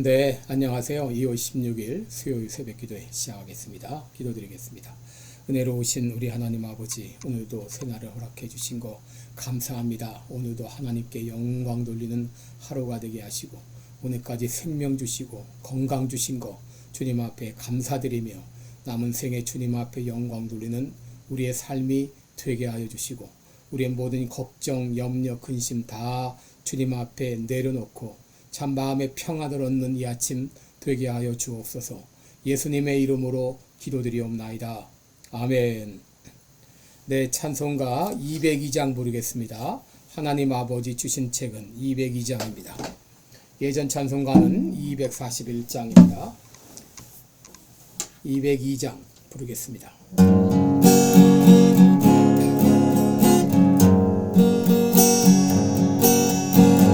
네, 안녕하세요. 2월 16일 수요일 새벽기도회 시작하겠습니다. 기도드리겠습니다. 은혜로우신 우리 하나님 아버지, 오늘도 새날을 허락해 주신 거 감사합니다. 오늘도 하나님께 영광 돌리는 하루가 되게 하시고 오늘까지 생명 주시고 건강 주신 거 주님 앞에 감사드리며 남은 생에 주님 앞에 영광 돌리는 우리의 삶이 되게 하여 주시고 우리의 모든 걱정, 염려, 근심 다 주님 앞에 내려놓고 참 마음의 평안을 얻는 이 아침 되게 하여 주옵소서. 예수님의 이름으로 기도드리옵나이다. 아멘. 네, 찬송가 202장 부르겠습니다. 하나님 아버지 주신 책은 202장입니다. 예전 찬송가는 241장입니다. 202장 부르겠습니다.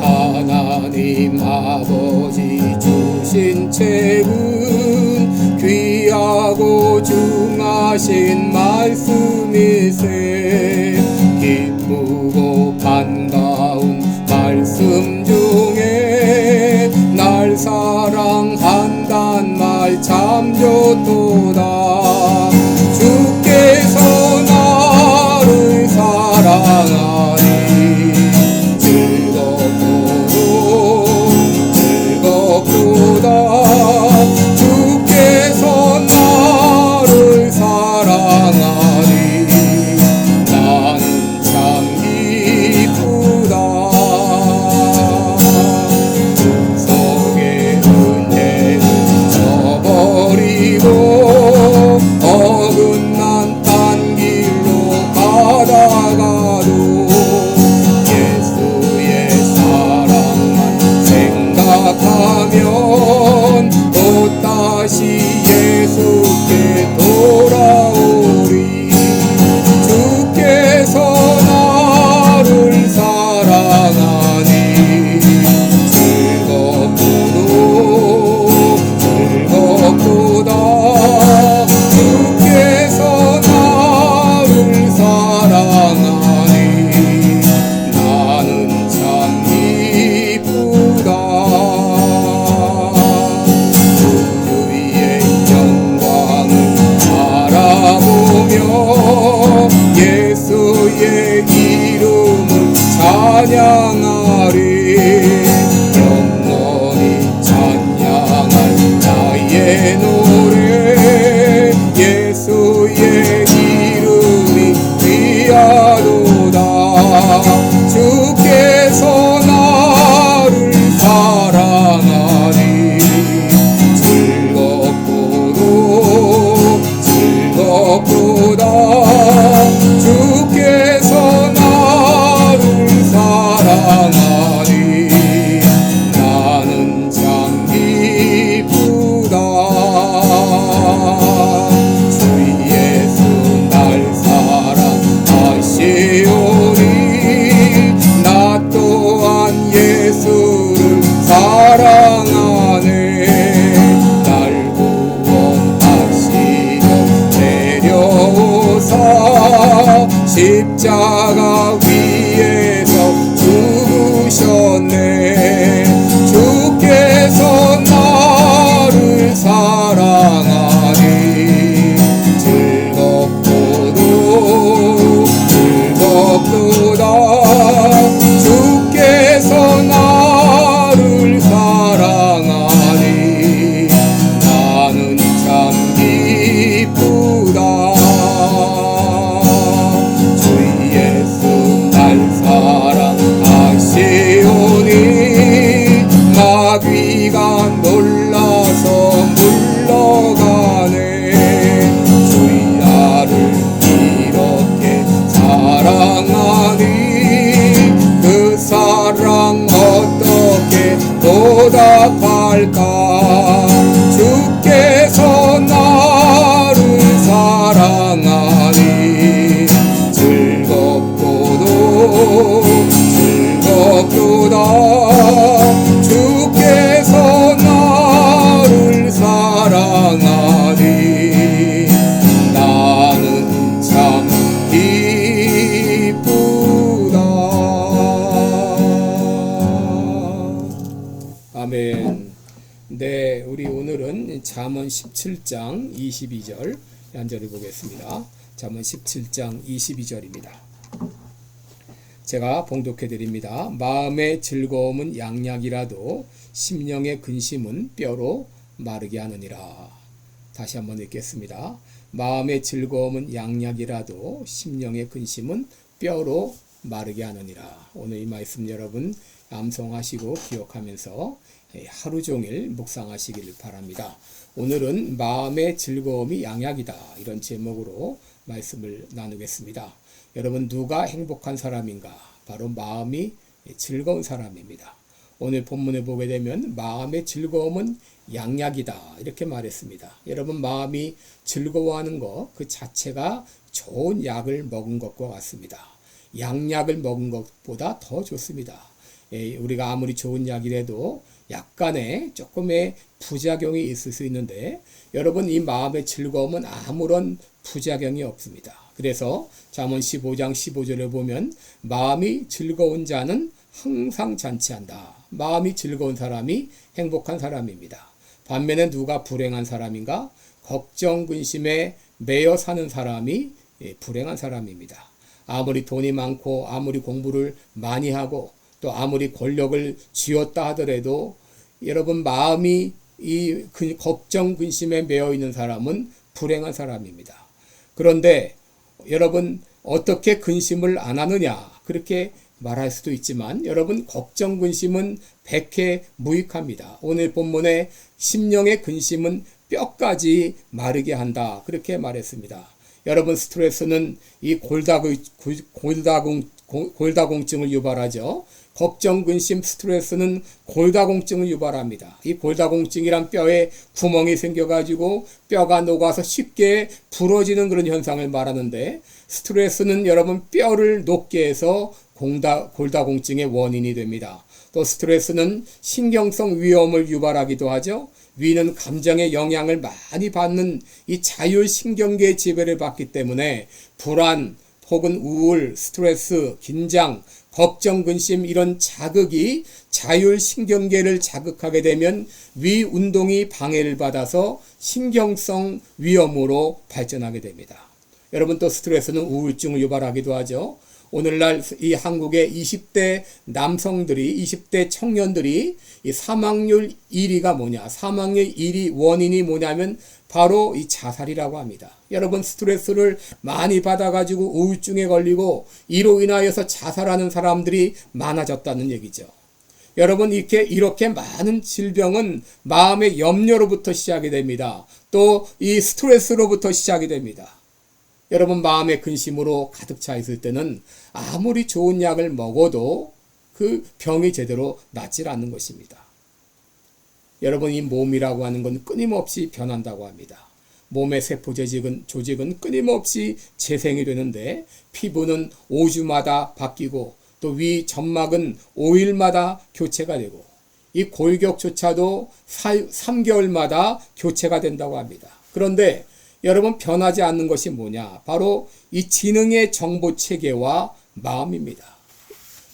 하나님 아버지 주신 책은 귀하고 중하신 말씀일세. 기쁘고 반가운 말씀 중에 날 사랑한단 말 참 좋도다. 주께서 나를 사랑하니 주께서 나를 사랑하니 나는 참 기쁘다. 속의 은혜를 저버리고 어긋난 딴 길로 가다가도 예수의 사랑만 생각하면 또다시 예수께 돌아오리. 주께서 나를 사랑하니 즐겁도다. 주께서 나를 사랑하니 나는 참 기쁘다. 예수의 이름을 찬양하리. 영원히 찬양할 나의 노래. 예수의 이름이 귀하도다. 주께서 나를 사랑하니 즐겁도다. 주께서 나를 사랑하니 나는 참 기쁘다. 주 예수 날 사랑하시오니 나 또한 예수를 사랑하네. 날 구원하시려 내려오사 십자가 위에서 죽으셨네. 주께서 나를 사랑하니 즐겁도다. 주께서 나를 사랑하니 나는 참 기쁘다. 마귀가 놀라서 물러가네. 주의 나를 이렇게 사랑하니 그 사랑 어떻게 보답할까. 주께서 나를 사랑하니 즐겁도다. 주께서 나를 사랑하니 나는 참 기쁘다. 아멘. 네, 우리 오늘은 잠언 17장 22절 한 절을 보겠습니다. 잠언 17장 22절입니다. 제가 봉독해 드립니다. 마음의 즐거움은 양약이라도 심령의 근심은 뼈로 마르게 하느니라. 다시 한번 읽겠습니다. 마음의 즐거움은 양약이라도 심령의 근심은 뼈로 마르게 하느니라. 오늘 이 말씀 여러분 암송하시고 기억하면서 하루 종일 묵상하시기를 바랍니다. 오늘은 마음의 즐거움이 양약이다, 이런 제목으로 말씀을 나누겠습니다. 여러분, 누가 행복한 사람인가? 바로 마음이 즐거운 사람입니다. 오늘 본문에 보게 되면 마음의 즐거움은 양약이다, 이렇게 말했습니다. 여러분, 마음이 즐거워하는 것 그 자체가 좋은 약을 먹은 것과 같습니다. 양약을 먹은 것보다 더 좋습니다. 우리가 아무리 좋은 약이라도 약간의 조금의 부작용이 있을 수 있는데, 여러분, 이 마음의 즐거움은 아무런 부작용이 없습니다. 그래서 잠언 15장 15절에 보면 마음이 즐거운 자는 항상 잔치한다. 마음이 즐거운 사람이 행복한 사람입니다. 반면에 누가 불행한 사람인가? 걱정 근심에 매여 사는 사람이 불행한 사람입니다. 아무리 돈이 많고 아무리 공부를 많이 하고 또 아무리 권력을 쥐었다 하더라도 여러분, 마음이 이 걱정 근심에 매여 있는 사람은 불행한 사람입니다. 그런데 여러분, 어떻게 근심을 안 하느냐, 그렇게 말할 수도 있지만 여러분, 걱정 근심은 백해무익합니다. 오늘 본문에 심령의 근심은 뼈까지 마르게 한다, 그렇게 말했습니다. 여러분, 스트레스는 이 골다공증을 유발하죠. 걱정, 근심, 스트레스는 골다공증을 유발합니다. 이 골다공증이란 뼈에 구멍이 생겨가지고 뼈가 녹아서 쉽게 부러지는 그런 현상을 말하는데, 스트레스는 여러분 뼈를 녹게 해서 골다공증의 원인이 됩니다. 또 스트레스는 신경성 위험을 유발하기도 하죠. 위는 감정의 영향을 많이 받는 이 자율신경계의 지배를 받기 때문에 불안 혹은 우울, 스트레스, 긴장, 걱정, 근심, 이런 자극이 자율신경계를 자극하게 되면 위 운동이 방해를 받아서 신경성 위험으로 발전하게 됩니다. 여러분, 또 스트레스는 우울증을 유발하기도 하죠. 오늘날 이 한국의 20대 남성들이, 20대 청년들이 이 사망률 1위가 뭐냐? 사망률 1위 원인이 뭐냐면 바로 이 자살이라고 합니다. 여러분, 스트레스를 많이 받아가지고 우울증에 걸리고 이로 인하여서 자살하는 사람들이 많아졌다는 얘기죠. 여러분, 이렇게 많은 질병은 마음의 염려로부터 시작이 됩니다. 또 이 스트레스로부터 시작이 됩니다. 여러분, 마음의 근심으로 가득 차 있을 때는 아무리 좋은 약을 먹어도 그 병이 제대로 낫질 않는 것입니다. 여러분, 이 몸이라고 하는 건 끊임없이 변한다고 합니다. 몸의 세포 조직은 끊임없이 재생이 되는데, 피부는 5주마다 바뀌고 또 위 점막은 5일마다 교체가 되고, 이 골격조차도 3개월마다 교체가 된다고 합니다. 그런데 여러분, 변하지 않는 것이 뭐냐? 바로 이 지능의 정보 체계와 마음입니다.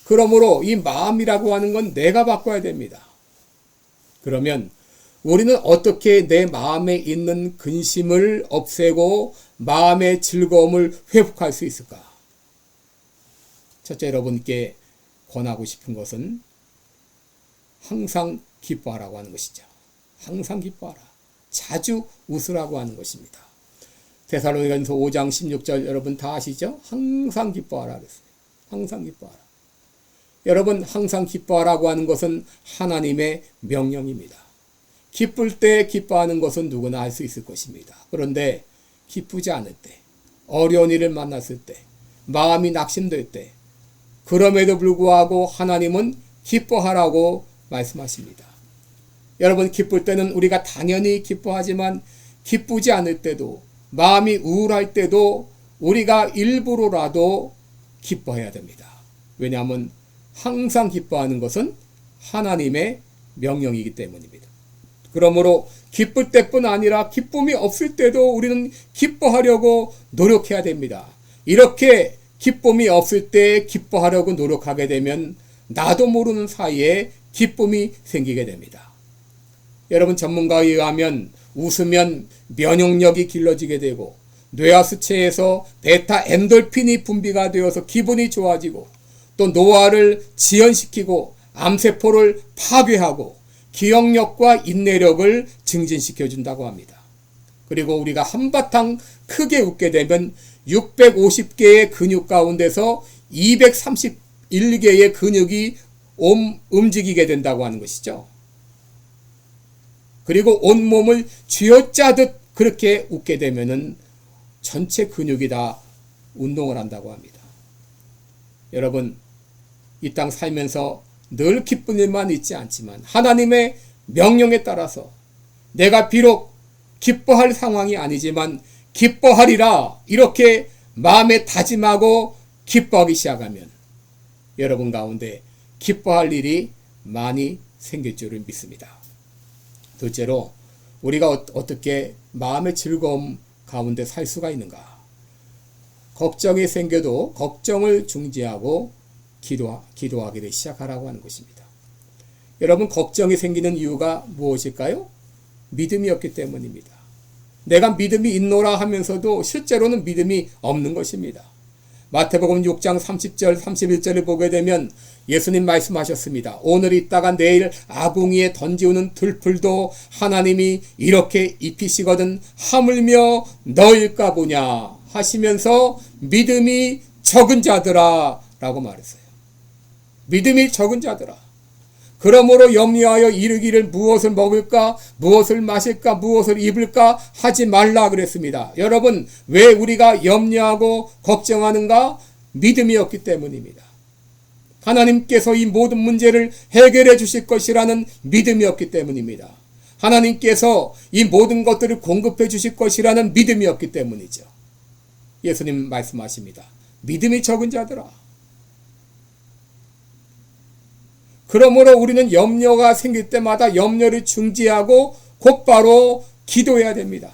그러므로 이 마음이라고 하는 건 내가 바꿔야 됩니다. 그러면 우리는 어떻게 내 마음에 있는 근심을 없애고 마음의 즐거움을 회복할 수 있을까? 첫째, 여러분께 권하고 싶은 것은 항상 기뻐하라고 하는 것이죠. 항상 기뻐하라. 자주 웃으라고 하는 것입니다. 데살로니가전서 5장 16절 여러분 다 아시죠? 항상 기뻐하라 그랬어요. 항상 기뻐하라. 여러분, 항상 기뻐하라고 하는 것은 하나님의 명령입니다. 기쁠 때 기뻐하는 것은 누구나 할 수 있을 것입니다. 그런데 기쁘지 않을 때, 어려운 일을 만났을 때, 마음이 낙심될 때, 그럼에도 불구하고 하나님은 기뻐하라고 말씀하십니다. 여러분, 기쁠 때는 우리가 당연히 기뻐하지만 기쁘지 않을 때도, 마음이 우울할 때도 우리가 일부러라도 기뻐해야 됩니다. 왜냐하면 항상 기뻐하는 것은 하나님의 명령이기 때문입니다. 그러므로 기쁠 때뿐 아니라 기쁨이 없을 때도 우리는 기뻐하려고 노력해야 됩니다. 이렇게 기쁨이 없을 때 기뻐하려고 노력하게 되면 나도 모르는 사이에 기쁨이 생기게 됩니다. 여러분, 전문가에 의하면 웃으면 면역력이 길러지게 되고 뇌와 수체에서 베타 엔돌핀이 분비가 되어서 기분이 좋아지고 또 노화를 지연시키고 암세포를 파괴하고 기억력과 인내력을 증진시켜 준다고 합니다. 그리고 우리가 한바탕 크게 웃게 되면 650개의 근육 가운데서 231개의 근육이 움직이게 된다고 하는 것이죠. 그리고 온몸을 쥐어짜듯 그렇게 웃게 되면은 전체 근육이 다 운동을 한다고 합니다. 여러분, 이 땅 살면서 늘 기쁜 일만 있지 않지만 하나님의 명령에 따라서 내가 비록 기뻐할 상황이 아니지만 기뻐하리라 이렇게 마음에 다짐하고 기뻐하기 시작하면 여러분 가운데 기뻐할 일이 많이 생길 줄을 믿습니다. 둘째로, 우리가 어떻게 마음의 즐거움 가운데 살 수가 있는가? 걱정이 생겨도 걱정을 중지하고 기도하기를 시작하라고 하는 것입니다. 여러분, 걱정이 생기는 이유가 무엇일까요? 믿음이 없기 때문입니다. 내가 믿음이 있노라 하면서도 실제로는 믿음이 없는 것입니다. 마태복음 6장 30절 31절을 보게 되면 예수님 말씀하셨습니다. 오늘 있다가 내일 아궁이에 던지우는 들풀도 하나님이 이렇게 입히시거든 하물며 너일까 보냐 하시면서 믿음이 적은 자들아 라고 말했어요. 믿음이 적은 자들아. 그러므로 염려하여 이르기를 무엇을 먹을까, 무엇을 마실까, 무엇을 입을까 하지 말라 그랬습니다. 여러분, 왜 우리가 염려하고 걱정하는가? 믿음이 없기 때문입니다. 하나님께서 이 모든 문제를 해결해 주실 것이라는 믿음이 없기 때문입니다. 하나님께서 이 모든 것들을 공급해 주실 것이라는 믿음이 없기 때문이죠. 예수님 말씀하십니다. 믿음이 적은 자들아. 그러므로 우리는 염려가 생길 때마다 염려를 중지하고 곧바로 기도해야 됩니다.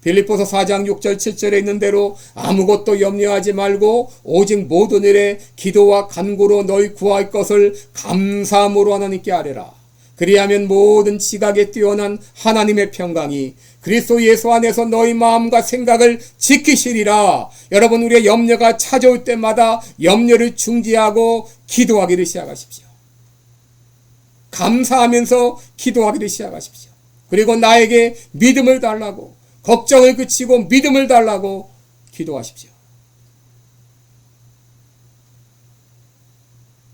빌립보서 4장 6절 7절에 있는 대로 아무것도 염려하지 말고 오직 모든 일에 기도와 간구로 너희 구할 것을 감사함으로 하나님께 아뢰라. 그리하면 모든 지각에 뛰어난 하나님의 평강이 그리스도 예수 안에서 너희 마음과 생각을 지키시리라. 여러분, 우리의 염려가 찾아올 때마다 염려를 중지하고 기도하기를 시작하십시오. 감사하면서 기도하기를 시작하십시오. 그리고 나에게 믿음을 달라고, 걱정을 그치고 믿음을 달라고 기도하십시오.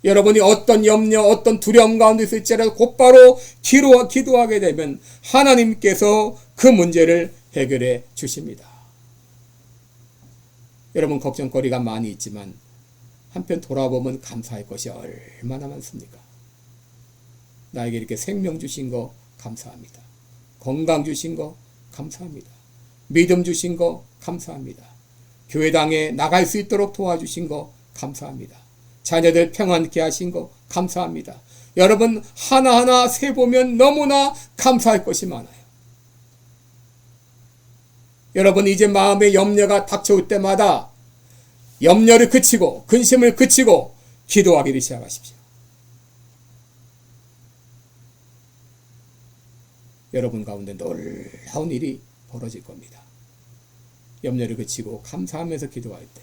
여러분이 어떤 염려, 어떤 두려움 가운데 있을지라도 곧바로 기도하게 되면 하나님께서 그 문제를 해결해 주십니다. 여러분, 걱정거리가 많이 있지만 한편 돌아보면 감사할 것이 얼마나 많습니까? 나에게 이렇게 생명 주신 거 감사합니다. 건강 주신 거 감사합니다. 믿음 주신 거 감사합니다. 교회당에 나갈 수 있도록 도와주신 거 감사합니다. 자녀들 평안케 하신 거 감사합니다. 여러분, 하나하나 세보면 너무나 감사할 것이 많아요. 여러분, 이제 마음의 염려가 닥쳐올 때마다 염려를 그치고 근심을 그치고 기도하기를 시작하십시오. 여러분 가운데 놀라운 일이 벌어질 겁니다. 염려를 그치고 감사하면서 기도할 때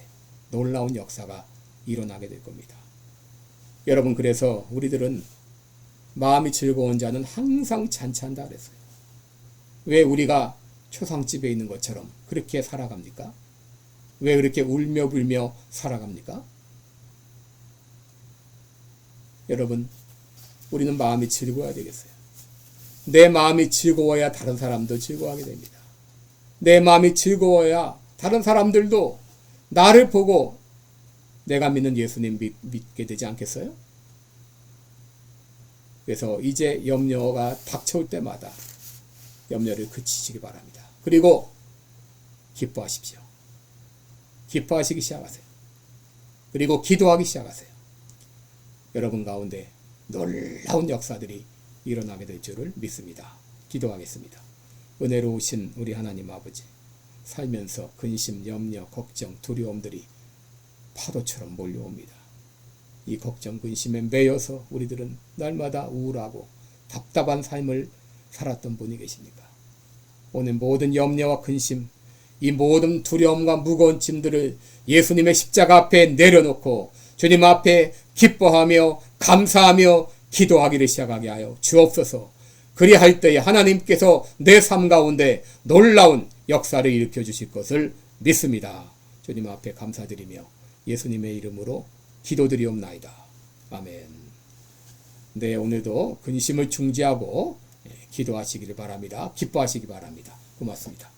놀라운 역사가 일어나게 될 겁니다. 여러분, 그래서 우리들은 마음이 즐거운 자는 항상 잔치한다 그랬어요. 왜 우리가 초상집에 있는 것처럼 그렇게 살아갑니까? 왜 그렇게 울며 불며 살아갑니까? 여러분, 우리는 마음이 즐거워야 되겠어요. 내 마음이 즐거워야 다른 사람도 즐거워하게 됩니다. 내 마음이 즐거워야 다른 사람들도 나를 보고 내가 믿는 예수님 믿게 되지 않겠어요? 그래서 이제 염려가 닥쳐올 때마다 염려를 그치시기 바랍니다. 그리고 기뻐하십시오. 기뻐하시기 시작하세요. 그리고 기도하기 시작하세요. 여러분 가운데 놀라운 역사들이 일어나게 될 줄을 믿습니다. 기도하겠습니다. 은혜로우신 우리 하나님 아버지, 살면서 근심, 염려, 걱정, 두려움들이 파도처럼 몰려옵니다. 이 걱정, 근심에 매여서 우리들은 날마다 우울하고 답답한 삶을 살았던 분이 계십니까? 오늘 모든 염려와 근심, 이 모든 두려움과 무거운 짐들을 예수님의 십자가 앞에 내려놓고 주님 앞에 기뻐하며 감사하며 기도하기를 시작하게 하여 주옵소서. 그리할 때에 하나님께서 내 삶 가운데 놀라운 역사를 일으켜 주실 것을 믿습니다. 주님 앞에 감사드리며 예수님의 이름으로 기도드리옵나이다. 아멘. 네, 오늘도 근심을 중지하고 기도하시기를 바랍니다. 기뻐하시기 바랍니다. 고맙습니다.